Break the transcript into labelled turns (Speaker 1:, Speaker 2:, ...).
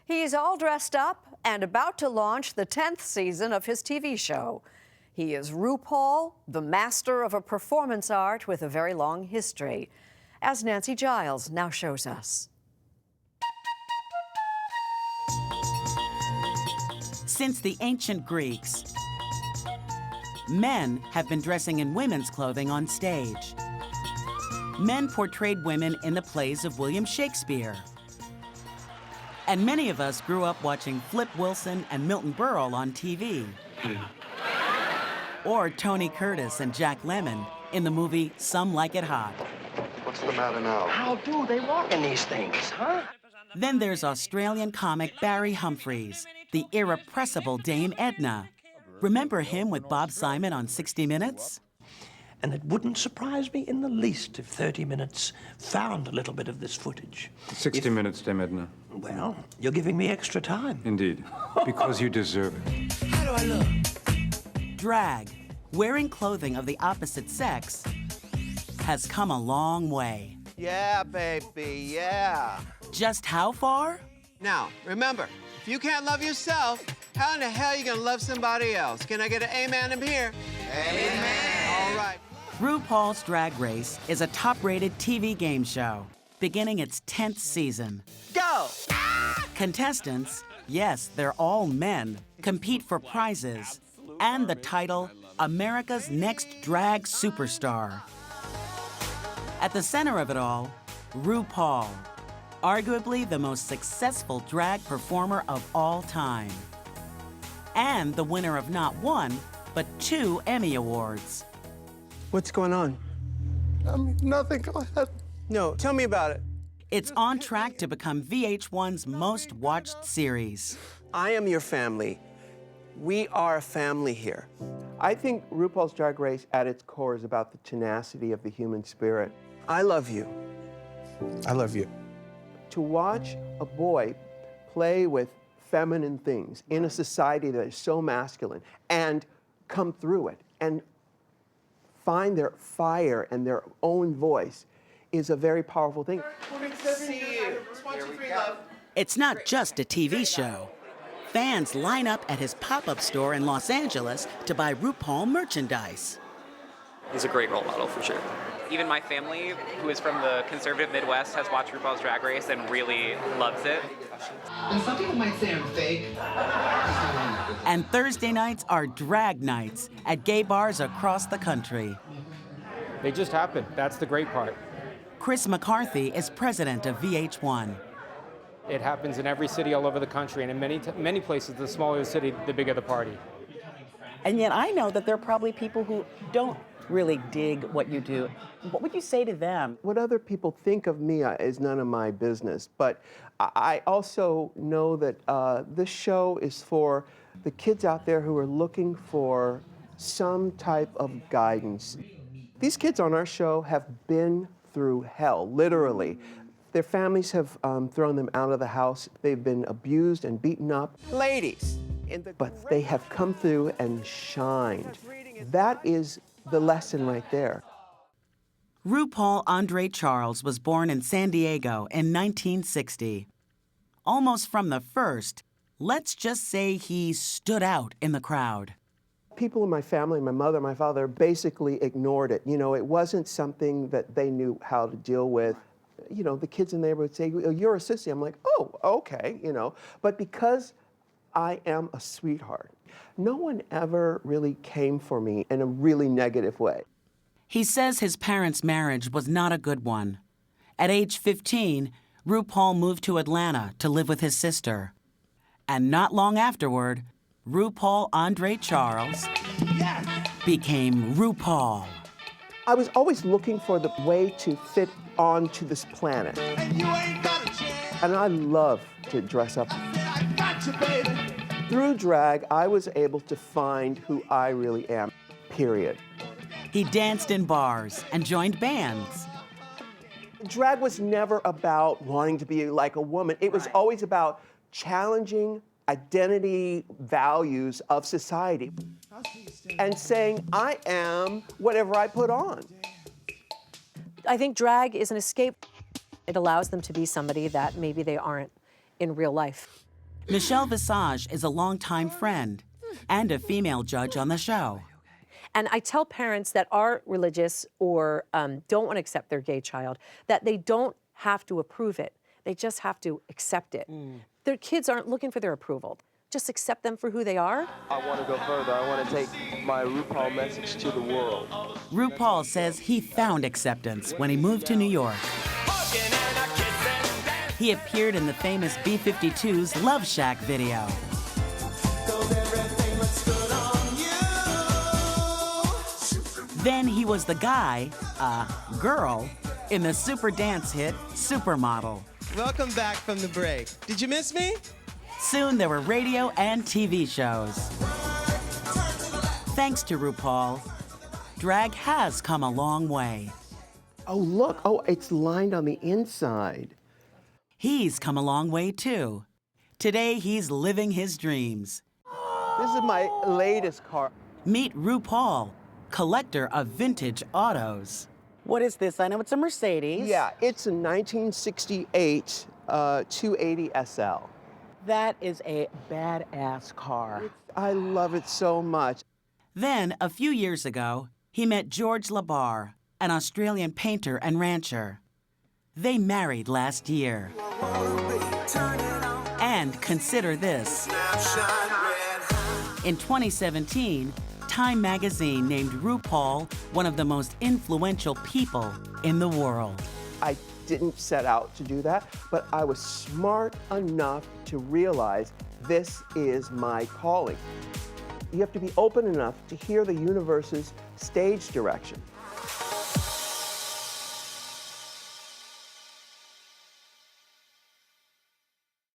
Speaker 1: He's all dressed up and about to launch the 10th season of his TV show. He is RuPaul, the master of a performance art with a very long history, as Nancy Giles now shows us.
Speaker 2: Since the ancient Greeks, men have been dressing in women's clothing on stage. Men portrayed women in the plays of William Shakespeare. And many of us grew up watching Flip Wilson and Milton Berle on TV. Or Tony Curtis and Jack Lemmon in the movie Some Like It Hot.
Speaker 3: What's the matter now?
Speaker 4: How do they walk in these things, huh?
Speaker 2: Then there's Australian comic Barry Humphries, the irrepressible Dame Edna. Remember him with Bob Simon on 60 Minutes?
Speaker 4: And it wouldn't surprise me in the least if 30 Minutes found a little bit of this footage.
Speaker 5: 60 Minutes, Dame Edna.
Speaker 4: Well, you're giving me extra time.
Speaker 5: Indeed, because you deserve it.
Speaker 4: How do I look?
Speaker 2: Drag, wearing clothing of the opposite sex, has come a long way.
Speaker 6: Yeah, baby, yeah.
Speaker 2: Just how far?
Speaker 6: Now, remember, if you can't love yourself, how in the hell are you gonna love somebody else? Can I get an amen up here? Amen. All right.
Speaker 2: RuPaul's Drag Race is a top-rated TV game show, beginning its 10th season.
Speaker 6: Go!
Speaker 2: Contestants, yes, they're all men, compete for prizes and the title, America's Next Drag Superstar. At the center of it all, RuPaul, arguably the most successful drag performer of all time. And the winner of not one, but 2 Emmy Awards.
Speaker 6: What's going on?
Speaker 3: Nothing. Go ahead.
Speaker 6: No, tell me about it.
Speaker 2: It's on track to become VH1's most watched series.
Speaker 6: I am your family. We are a family here. I think RuPaul's Drag Race at its core is about the tenacity of the human spirit. I love you.
Speaker 3: I love you.
Speaker 6: To watch a boy play with feminine things in a society that is so masculine and come through it and find their fire and their own voice is a very powerful thing.
Speaker 2: It's not just a TV show. Fans line up at his pop-up store in Los Angeles to buy RuPaul merchandise.
Speaker 7: He's a great role model for sure. Even my family, who is from the conservative Midwest, has watched RuPaul's Drag Race and really loves it.
Speaker 8: And some people might say I'm fake.
Speaker 2: And Thursday nights are drag nights at gay bars across the country.
Speaker 9: They just happen. That's the great part.
Speaker 2: Chris McCarthy is president of VH1.
Speaker 9: It happens in every city all over the country, and in many places, the smaller the city, the bigger the party.
Speaker 10: And yet I know that there are probably people who don't really dig what you do. What would you say to them?
Speaker 6: What other people think of me is none of my business, but I also know that this show is for the kids out there who are looking for some type of guidance. These kids on our show have been through hell, literally. Their families have thrown them out of the house. They've been abused and beaten up. Ladies, but they have come through and shined. That is the lesson right there.
Speaker 2: RuPaul Andre Charles was born in San Diego in 1960. Almost from the first, let's just say he stood out in the crowd.
Speaker 6: People in my family, my mother, my father, basically ignored it. You know, it wasn't something that they knew how to deal with. You know, the kids in the neighborhood say, you're a sissy. I'm like, oh, okay, you know. But because I am a sweetheart, no one ever really came for me in a really negative way.
Speaker 2: He says his parents' marriage was not a good one. At age 15, RuPaul moved to Atlanta to live with his sister. And not long afterward, RuPaul Andre Charles became RuPaul.
Speaker 6: I was always looking for the way to fit onto this planet. And I love to dress up. Through drag, I was able to find who I really am, period.
Speaker 2: He danced in bars and joined bands.
Speaker 6: Drag was never about wanting to be like a woman. It was always about challenging identity values of society and saying, I am whatever I put on.
Speaker 11: I think drag is an escape. It allows them to be somebody that maybe they aren't in real life.
Speaker 2: Michelle Visage is a longtime friend and a female judge on the show.
Speaker 11: And I tell parents that are religious or don't want to accept their gay child that they don't have to approve it. They just have to accept it. Their kids aren't looking for their approval. Just accept them for who they are.
Speaker 12: I want to go further. I want to take my RuPaul message to the world.
Speaker 2: RuPaul says he found acceptance when he moved to New York. He appeared in the famous B-52's Love Shack video. Then he was the guy, girl, in the super dance hit Supermodel.
Speaker 13: Welcome back from the break. Did you miss me?
Speaker 2: Soon there were radio and TV shows. Thanks to RuPaul, drag has come a long way.
Speaker 6: Oh, look. Oh, it's lined on the inside.
Speaker 2: He's come a long way, too. Today, he's living his dreams.
Speaker 6: This is my latest car.
Speaker 2: Meet RuPaul, collector of vintage autos.
Speaker 10: What is this? I know it's a Mercedes.
Speaker 6: Yeah, it's a 1968 280 SL.
Speaker 10: That is a badass car.
Speaker 6: I love it so much.
Speaker 2: Then, a few years ago, he met George LaBarre, an Australian painter and rancher. They married last year. And consider this. In 2017, Time magazine named RuPaul one of the most influential people in the world.
Speaker 6: I didn't set out to do that, but I was smart enough to realize this is my calling. You have to be open enough to hear the universe's stage direction.